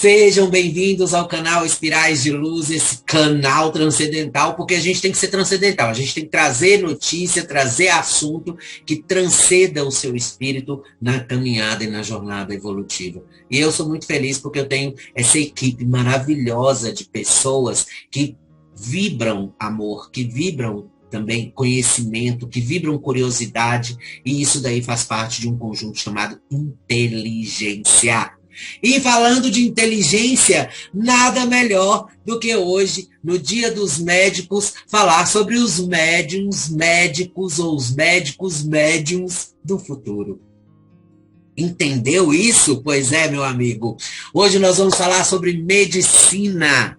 Sejam bem-vindos ao canal Espirais de Luz, esse canal transcendental, porque a gente tem que ser transcendental, a gente tem que trazer notícia, trazer assunto que transcenda o seu espírito na caminhada e na jornada evolutiva. E eu sou muito feliz porque eu tenho essa equipe maravilhosa de pessoas que vibram amor, que vibram também conhecimento, que vibram curiosidade, e isso daí faz parte de um conjunto chamado inteligência. E falando de inteligência, nada melhor do que hoje, no Dia dos Médicos, falar sobre os médiums médicos ou os médicos médiums do futuro. Entendeu isso? Pois é, meu amigo. Hoje nós vamos falar sobre medicina,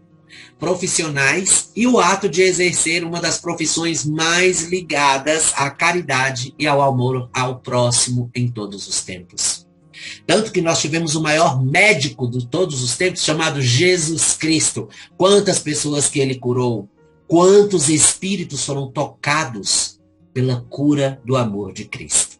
profissionais e o ato de exercer uma das profissões mais ligadas à caridade e ao amor ao próximo em todos os tempos. Tanto que nós tivemos o maior médico de todos os tempos, chamado Jesus Cristo. Quantas pessoas que ele curou, quantos espíritos foram tocados pela cura do amor de Cristo.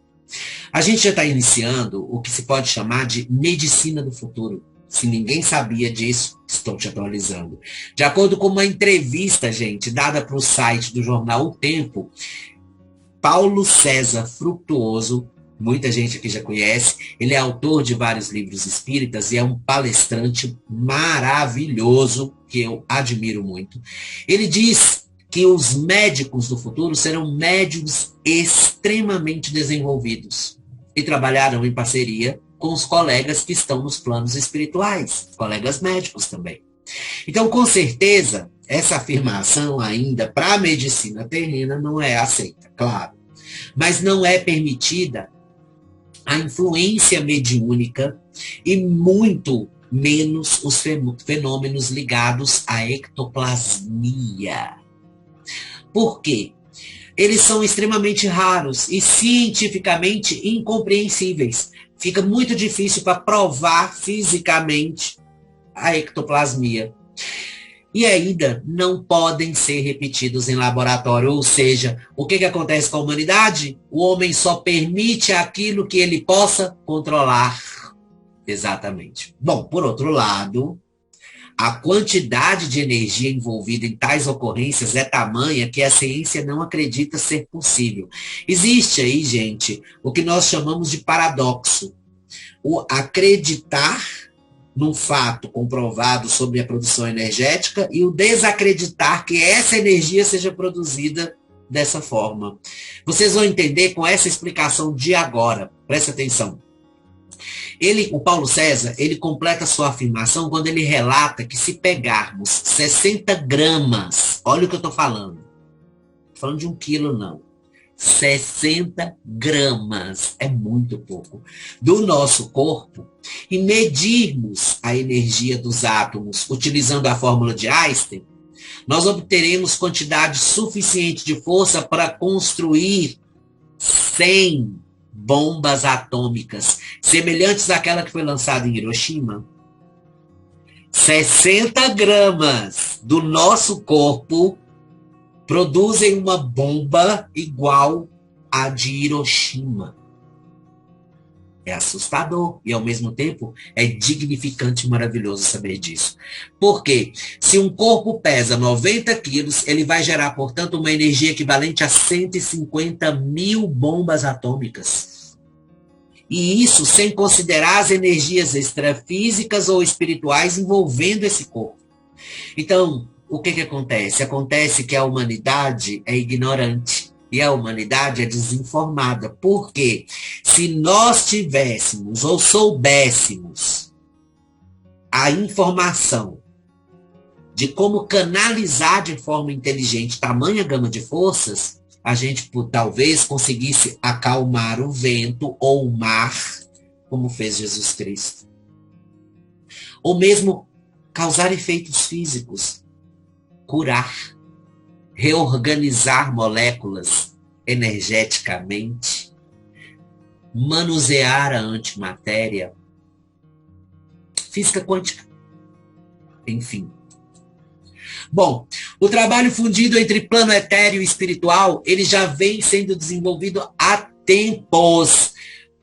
A gente já está iniciando o que se pode chamar de medicina do futuro. Se ninguém sabia disso, estou te atualizando. De acordo com uma entrevista, gente, dada para o site do jornal O Tempo, Paulo César Frutuoso, muita gente aqui já conhece, ele é autor de vários livros espíritas e é um palestrante maravilhoso, que eu admiro muito. Ele diz que os médicos do futuro serão médiums extremamente desenvolvidos e trabalharão em parceria com os colegas que estão nos planos espirituais, colegas médicos também. Então, com certeza, essa afirmação ainda para a medicina terrena não é aceita, claro, mas não é permitida a influência mediúnica e muito menos os fenômenos ligados à ectoplasmia. Por quê? Eles são extremamente raros e cientificamente incompreensíveis. Fica muito difícil para provar fisicamente a ectoplasmia. E ainda não podem ser repetidos em laboratório. Ou seja, o que acontece com a humanidade? O homem só permite aquilo que ele possa controlar. Exatamente. Bom, por outro lado, a quantidade de energia envolvida em tais ocorrências é tamanha que a ciência não acredita ser possível. Existe aí, gente, o que nós chamamos de paradoxo. O acreditar num fato comprovado sobre a produção energética e o desacreditar que essa energia seja produzida dessa forma. Vocês vão entender com essa explicação de agora. Presta atenção. O Paulo César, ele completa sua afirmação quando ele relata que se pegarmos 60 gramas, olha o que eu estou falando. Estou falando de 1 quilo, não. 60 gramas, é muito pouco, do nosso corpo, e medirmos a energia dos átomos utilizando a fórmula de Einstein, nós obteremos quantidade suficiente de força para construir 100 bombas atômicas, semelhantes àquela que foi lançada em Hiroshima. 60 gramas do nosso corpo produzem uma bomba igual à de Hiroshima. É assustador e, ao mesmo tempo, é dignificante e maravilhoso saber disso. Por quê? Se um corpo pesa 90 quilos, ele vai gerar, portanto, uma energia equivalente a 150 mil bombas atômicas. E isso sem considerar as energias extrafísicas ou espirituais envolvendo esse corpo. Então, o que acontece? Acontece que a humanidade é ignorante e a humanidade é desinformada. Por quê? Se nós tivéssemos ou soubéssemos a informação de como canalizar de forma inteligente tamanha gama de forças, a gente talvez conseguisse acalmar o vento ou o mar, como fez Jesus Cristo. Ou mesmo causar efeitos físicos. Curar, reorganizar moléculas energeticamente, manusear a antimatéria, física quântica, enfim. Bom, o trabalho fundido entre plano etéreo e espiritual, ele já vem sendo desenvolvido há tempos.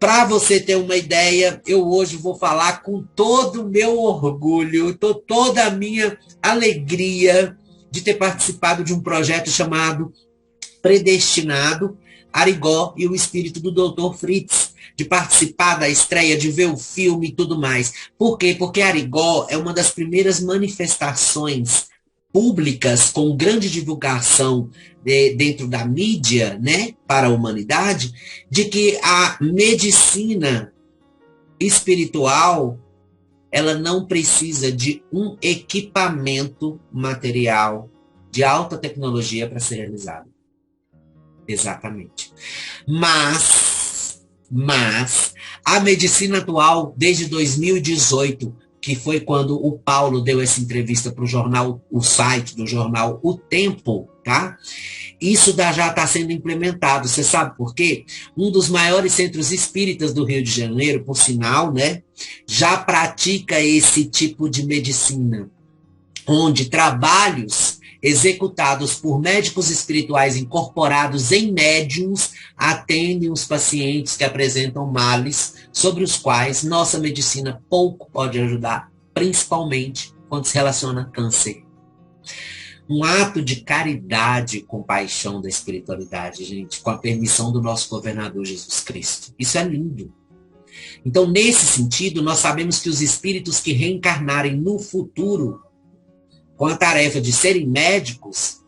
Para você ter uma ideia, eu hoje vou falar com todo o meu orgulho, toda a minha alegria de ter participado de um projeto chamado Predestinado, Arigó e o Espírito do Dr. Fritz, de participar da estreia, de ver o filme e tudo mais. Por quê? Porque Arigó é uma das primeiras manifestações públicas com grande divulgação dentro da mídia, né, para a humanidade, de que a medicina espiritual ela não precisa de um equipamento material de alta tecnologia para ser realizado. Exatamente. Mas a medicina atual, desde 2018, que foi quando o Paulo deu essa entrevista para o jornal, o site do jornal O Tempo, tá? Isso já está sendo implementado. Você sabe por quê? Um dos maiores centros espíritas do Rio de Janeiro, por sinal, né, já pratica esse tipo de medicina, onde trabalhos executados por médicos espirituais incorporados em médiums atendem os pacientes que apresentam males sobre os quais nossa medicina pouco pode ajudar, principalmente quando se relaciona a câncer. Um ato de caridade e compaixão da espiritualidade, gente, com a permissão do nosso governador Jesus Cristo. Isso é lindo. Então, nesse sentido, nós sabemos que os espíritos que reencarnarem no futuro com a tarefa de serem médicos,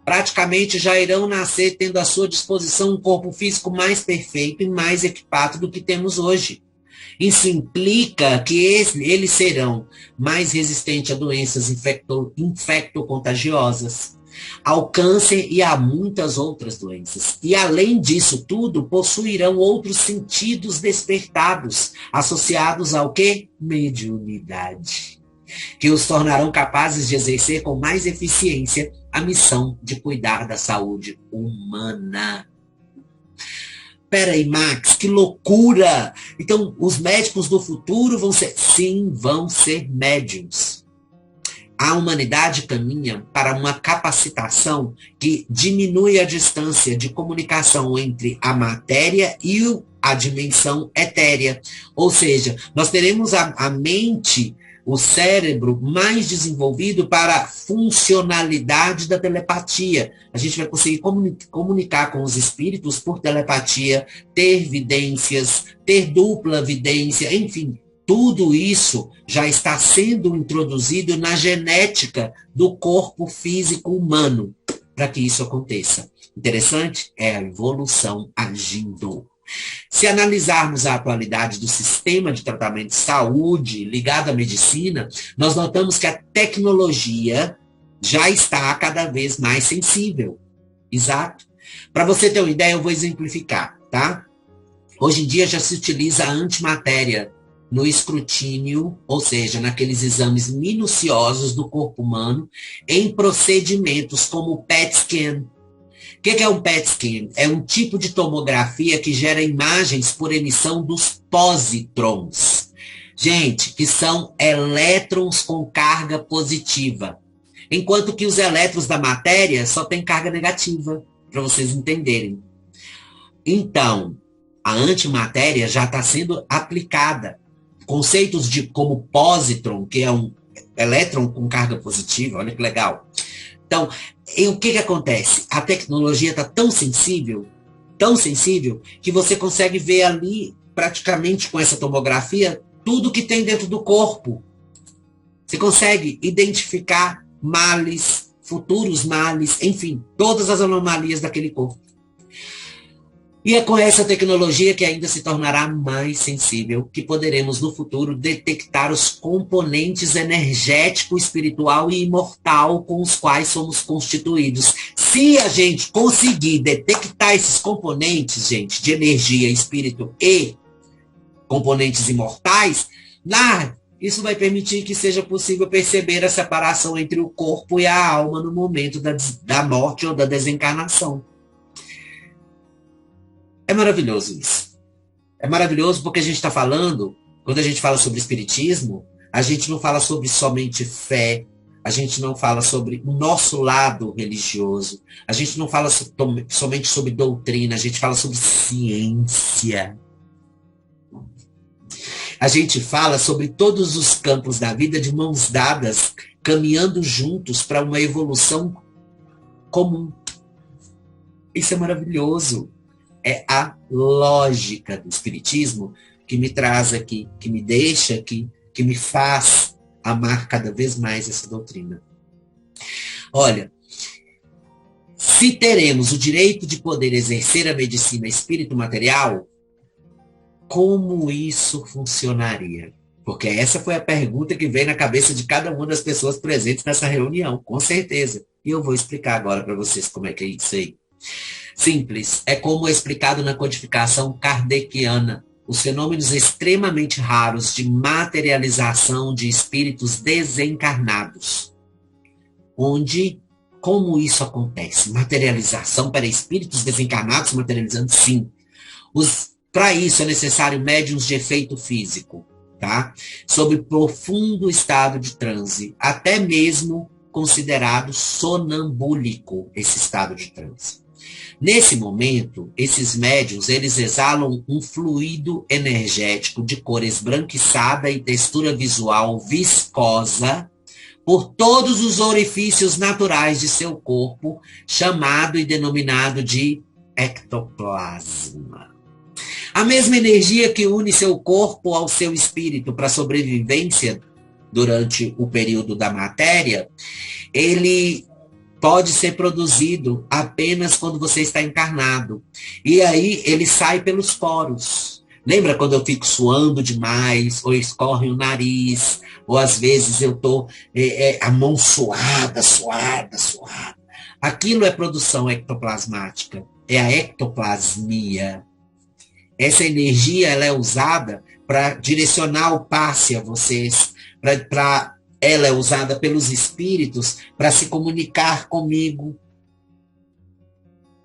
praticamente já irão nascer tendo à sua disposição um corpo físico mais perfeito e mais equipado do que temos hoje. Isso implica que eles serão mais resistentes a doenças infectocontagiosas, ao câncer e a muitas outras doenças. E, além disso tudo, possuirão outros sentidos despertados, associados ao quê? Mediunidade, que os tornarão capazes de exercer com mais eficiência a missão de cuidar da saúde humana. Peraí, Max, que loucura! Então, os médicos do futuro vão ser... Sim, vão ser médiums. A humanidade caminha para uma capacitação que diminui a distância de comunicação entre a matéria e a dimensão etérea. Ou seja, nós teremos a mente, o cérebro mais desenvolvido para a funcionalidade da telepatia. A gente vai conseguir comunicar com os espíritos por telepatia, ter vidências, ter dupla vidência, enfim, tudo isso já está sendo introduzido na genética do corpo físico humano para que isso aconteça. Interessante? É a evolução agindo. Se analisarmos a atualidade do sistema de tratamento de saúde ligado à medicina, nós notamos que a tecnologia já está cada vez mais sensível. Exato. Para você ter uma ideia, eu vou exemplificar, tá? Hoje em dia já se utiliza a antimatéria no escrutínio, ou seja, naqueles exames minuciosos do corpo humano, em procedimentos como o PET scan. O que é um PET scan? É um tipo de tomografia que gera imagens por emissão dos pósitrons. Gente, que são elétrons com carga positiva. Enquanto que os elétrons da matéria só têm carga negativa, para vocês entenderem. Então, a antimatéria já está sendo aplicada. Conceitos como pósitron, que é um elétron com carga positiva, olha que legal. Então, o que acontece? A tecnologia está tão sensível, que você consegue ver ali, praticamente com essa tomografia, tudo que tem dentro do corpo. Você consegue identificar males, futuros males, enfim, todas as anomalias daquele corpo. E é com essa tecnologia que ainda se tornará mais sensível, que poderemos no futuro detectar os componentes energético, espiritual e imortal com os quais somos constituídos. Se a gente conseguir detectar esses componentes, gente, de energia, espírito e componentes imortais, isso vai permitir que seja possível perceber a separação entre o corpo e a alma no momento da morte ou da desencarnação. É maravilhoso isso. É maravilhoso porque a gente está falando, quando a gente fala sobre espiritismo, a gente não fala sobre somente fé, a gente não fala sobre o nosso lado religioso, a gente não fala somente sobre doutrina, a gente fala sobre ciência. A gente fala sobre todos os campos da vida de mãos dadas, caminhando juntos para uma evolução comum. Isso é maravilhoso. É a lógica do Espiritismo que me traz aqui, que me deixa aqui, que me faz amar cada vez mais essa doutrina. Olha, se teremos o direito de poder exercer a medicina espírito-material, como isso funcionaria? Porque essa foi a pergunta que veio na cabeça de cada uma das pessoas presentes nessa reunião, com certeza. E eu vou explicar agora para vocês como é que é isso aí. Simples, é como é explicado na codificação kardeciana, os fenômenos extremamente raros de materialização de espíritos desencarnados. Onde, como isso acontece? Materialização para espíritos desencarnados materializando? Sim. Para isso é necessário médiuns de efeito físico, tá? Sob profundo estado de transe, até mesmo considerado sonambúlico esse estado de transe. Nesse momento, esses médiuns, eles exalam um fluido energético de cor esbranquiçada e textura visual viscosa por todos os orifícios naturais de seu corpo, chamado e denominado de ectoplasma. A mesma energia que une seu corpo ao seu espírito para sobrevivência durante o período da matéria, ele pode ser produzido apenas quando você está encarnado. E aí ele sai pelos poros. Lembra quando eu fico suando demais, ou escorre o nariz, ou às vezes eu estou a mão suada. Aquilo é produção ectoplasmática, é a ectoplasmia. Essa energia ela é usada para direcionar o passe a vocês, ela é usada pelos espíritos para se comunicar comigo.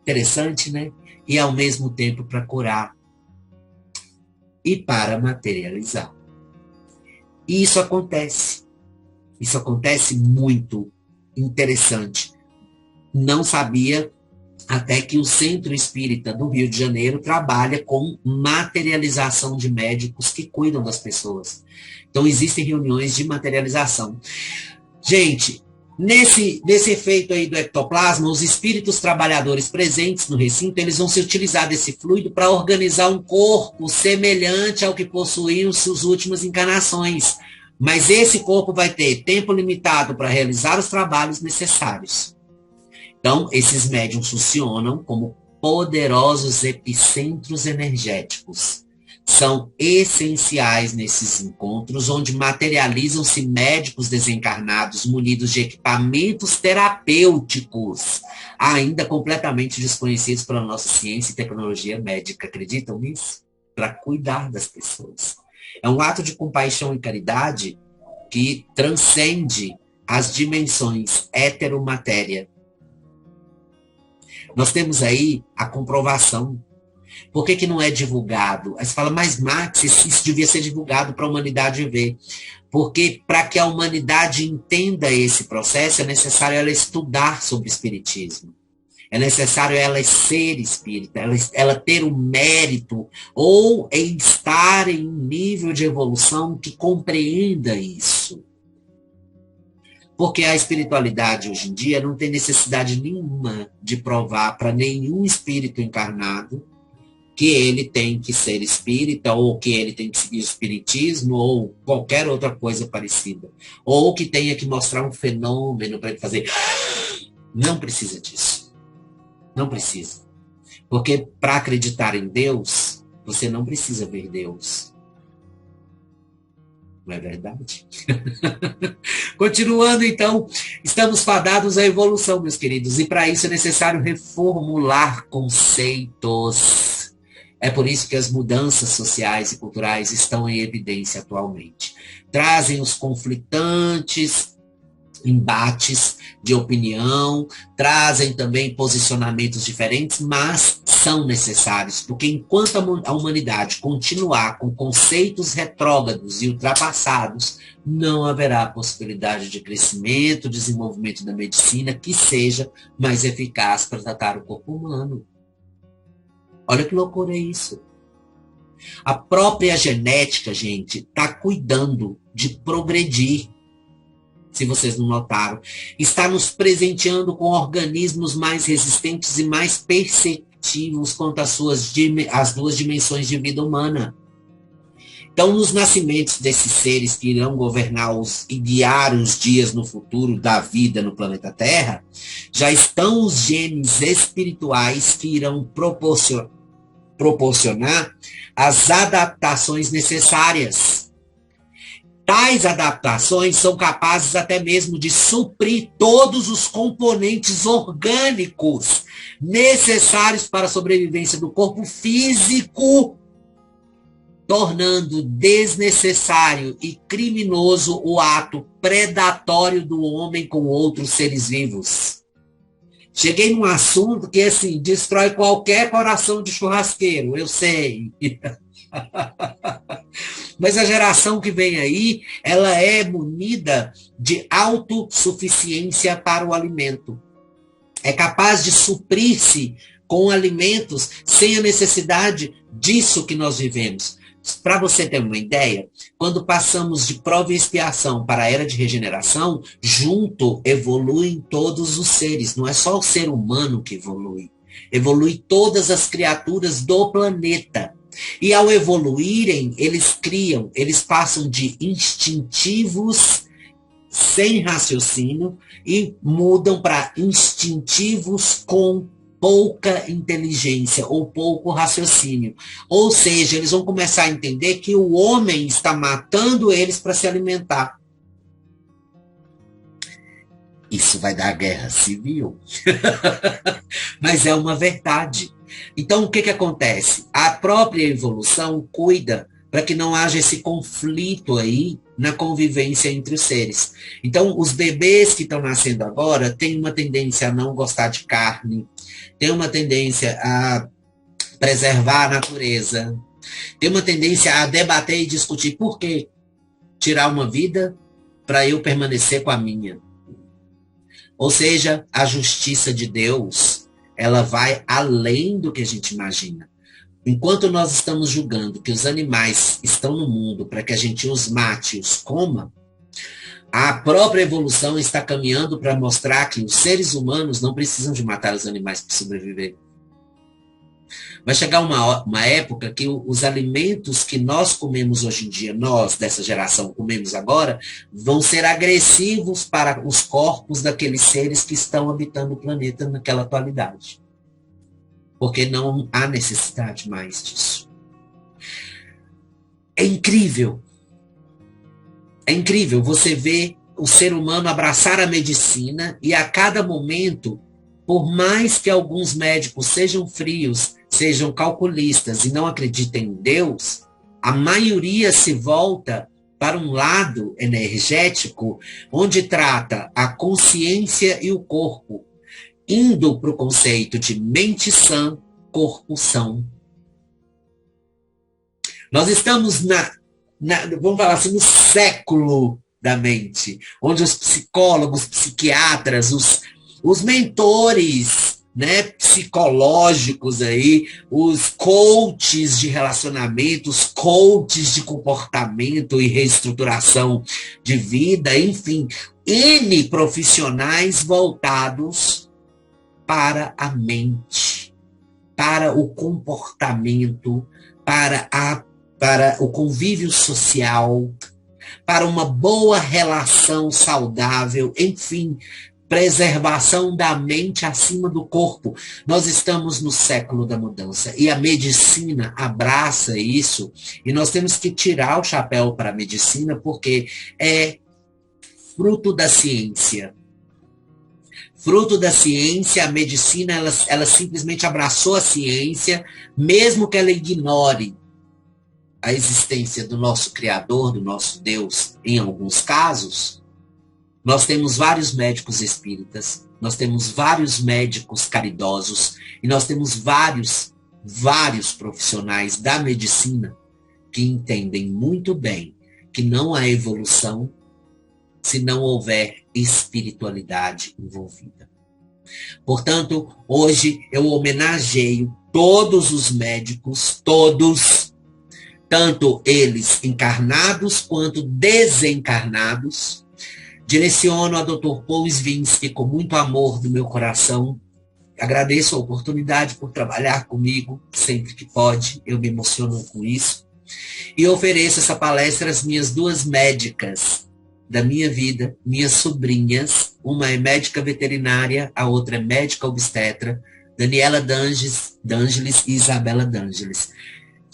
Interessante, né? E ao mesmo tempo para curar e para materializar. E isso acontece. Isso acontece muito interessante. Não sabia até que o Centro Espírita do Rio de Janeiro trabalha com materialização de médicos que cuidam das pessoas. Então, existem reuniões de materialização. Gente, nesse efeito aí do ectoplasma, os espíritos trabalhadores presentes no recinto, eles vão se utilizar desse fluido para organizar um corpo semelhante ao que possuíam suas últimas encarnações. Mas esse corpo vai ter tempo limitado para realizar os trabalhos necessários. Então, esses médiuns funcionam como poderosos epicentros energéticos. São essenciais nesses encontros, onde materializam-se médicos desencarnados munidos de equipamentos terapêuticos, ainda completamente desconhecidos pela nossa ciência e tecnologia médica. Acreditam nisso? Para cuidar das pessoas. É um ato de compaixão e caridade que transcende as dimensões heteromatéria. Nós temos aí a comprovação. Por que não é divulgado? Aí você fala, mas Max, isso devia ser divulgado para a humanidade ver. Porque para que a humanidade entenda esse processo, é necessário ela estudar sobre o espiritismo. É necessário ela ser espírita, ela ter o mérito ou estar em um nível de evolução que compreenda isso. Porque a espiritualidade hoje em dia não tem necessidade nenhuma de provar para nenhum espírito encarnado que ele tem que ser espírita, ou que ele tem que seguir o espiritismo, ou qualquer outra coisa parecida. Ou que tenha que mostrar um fenômeno para ele fazer. Não precisa disso. Não precisa. Porque para acreditar em Deus, você não precisa ver Deus. Não é verdade? Continuando, então, estamos fadados à evolução, meus queridos, e para isso é necessário reformular conceitos. É por isso que as mudanças sociais e culturais estão em evidência atualmente. Trazem os conflitantes embates de opinião, trazem também posicionamentos diferentes, mas são necessários, porque enquanto a humanidade continuar com conceitos retrógrados e ultrapassados, não haverá possibilidade de crescimento, desenvolvimento da medicina que seja mais eficaz para tratar o corpo humano. Olha que loucura é isso. A própria genética, gente, está cuidando de progredir. Se vocês não notaram, está nos presenteando com organismos mais resistentes e mais perceptivos quanto às as duas dimensões de vida humana. Então, nos nascimentos desses seres que irão governar e guiar os dias no futuro da vida no planeta Terra, já estão os genes espirituais que irão proporcionar as adaptações necessárias. Tais adaptações são capazes até mesmo de suprir todos os componentes orgânicos necessários para a sobrevivência do corpo físico, tornando desnecessário e criminoso o ato predatório do homem com outros seres vivos. Cheguei num assunto que, assim, destrói qualquer coração de churrasqueiro, eu sei. Mas a geração que vem aí, ela é munida de autossuficiência para o alimento. É capaz de suprir-se com alimentos sem a necessidade disso que nós vivemos. Para você ter uma ideia, quando passamos de prova e expiação para a era de regeneração, junto evoluem todos os seres. Não é só o ser humano que evolui. Evolui todas as criaturas do planeta. E ao evoluírem, eles passam de instintivos sem raciocínio e mudam para instintivos com pouca inteligência ou pouco raciocínio. Ou seja, eles vão começar a entender que o homem está matando eles para se alimentar. Isso vai dar guerra civil. Mas é uma verdade. Então, o que acontece? A própria evolução cuida para que não haja esse conflito aí na convivência entre os seres. Então, os bebês que estão nascendo agora têm uma tendência a não gostar de carne, têm uma tendência a preservar a natureza, têm uma tendência a debater e discutir por que tirar uma vida para eu permanecer com a minha. Ou seja, a justiça de Deus, ela vai além do que a gente imagina. Enquanto nós estamos julgando que os animais estão no mundo para que a gente os mate e os coma, a própria evolução está caminhando para mostrar que os seres humanos não precisam de matar os animais para sobreviver. Vai chegar uma época que os alimentos que nós comemos hoje em dia, nós dessa geração comemos agora, vão ser agressivos para os corpos daqueles seres que estão habitando o planeta naquela atualidade. Porque não há necessidade mais disso. É incrível. É incrível você ver o ser humano abraçar a medicina e a cada momento, por mais que alguns médicos sejam frios, sejam calculistas e não acreditem em Deus, a maioria se volta para um lado energético, onde trata a consciência e o corpo, indo para o conceito de mente sã, corpo são. Nós estamos vamos falar assim, no século da mente, onde os psicólogos, psiquiatras, os mentores, né, psicológicos aí, os coaches de relacionamento, os coaches de comportamento e reestruturação de vida, enfim, N profissionais voltados para a mente, para o comportamento, para o convívio social, para uma boa relação saudável, enfim, preservação da mente acima do corpo. Nós estamos no século da mudança e a medicina abraça isso e nós temos que tirar o chapéu para a medicina porque é fruto da ciência. Fruto da ciência, a medicina, ela simplesmente abraçou a ciência, mesmo que ela ignore a existência do nosso Criador, do nosso Deus, em alguns casos. Nós temos vários médicos espíritas, nós temos vários médicos caridosos e nós temos vários profissionais da medicina que entendem muito bem que não há evolução se não houver espiritualidade envolvida. Portanto, hoje eu homenageio todos os médicos, todos, tanto eles encarnados quanto desencarnados. Direciono a Dr. Paul Svinsky com muito amor do meu coração. Agradeço a oportunidade por trabalhar comigo sempre que pode, eu me emociono com isso. E ofereço essa palestra às minhas duas médicas da minha vida, minhas sobrinhas. Uma é médica veterinária, a outra é médica obstetra, Daniela D'Angelis e Isabela D'Angelis.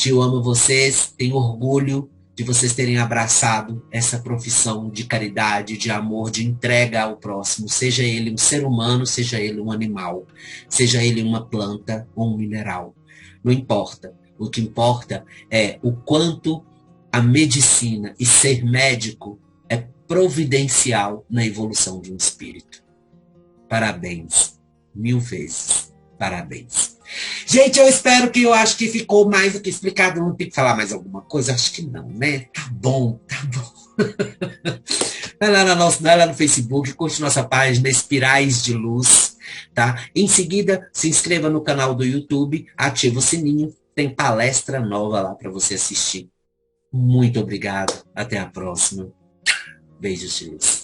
Eu amo vocês, tenho orgulho de vocês terem abraçado essa profissão de caridade, de amor, de entrega ao próximo, seja ele um ser humano, seja ele um animal, seja ele uma planta ou um mineral. Não importa. O que importa é o quanto a medicina e ser médico é providencial na evolução de um espírito. Parabéns. 1000 vezes. Parabéns. Gente, eu acho que ficou mais do que explicado. Não tem que falar mais alguma coisa? Acho que não, né? Tá bom, tá bom. Vai lá no Facebook, curte nossa página Espirais de Luz, tá? Em seguida, se inscreva no canal do YouTube, ativa o sininho, tem palestra nova lá para você assistir. Muito obrigado. Até a próxima. Beijos de luz.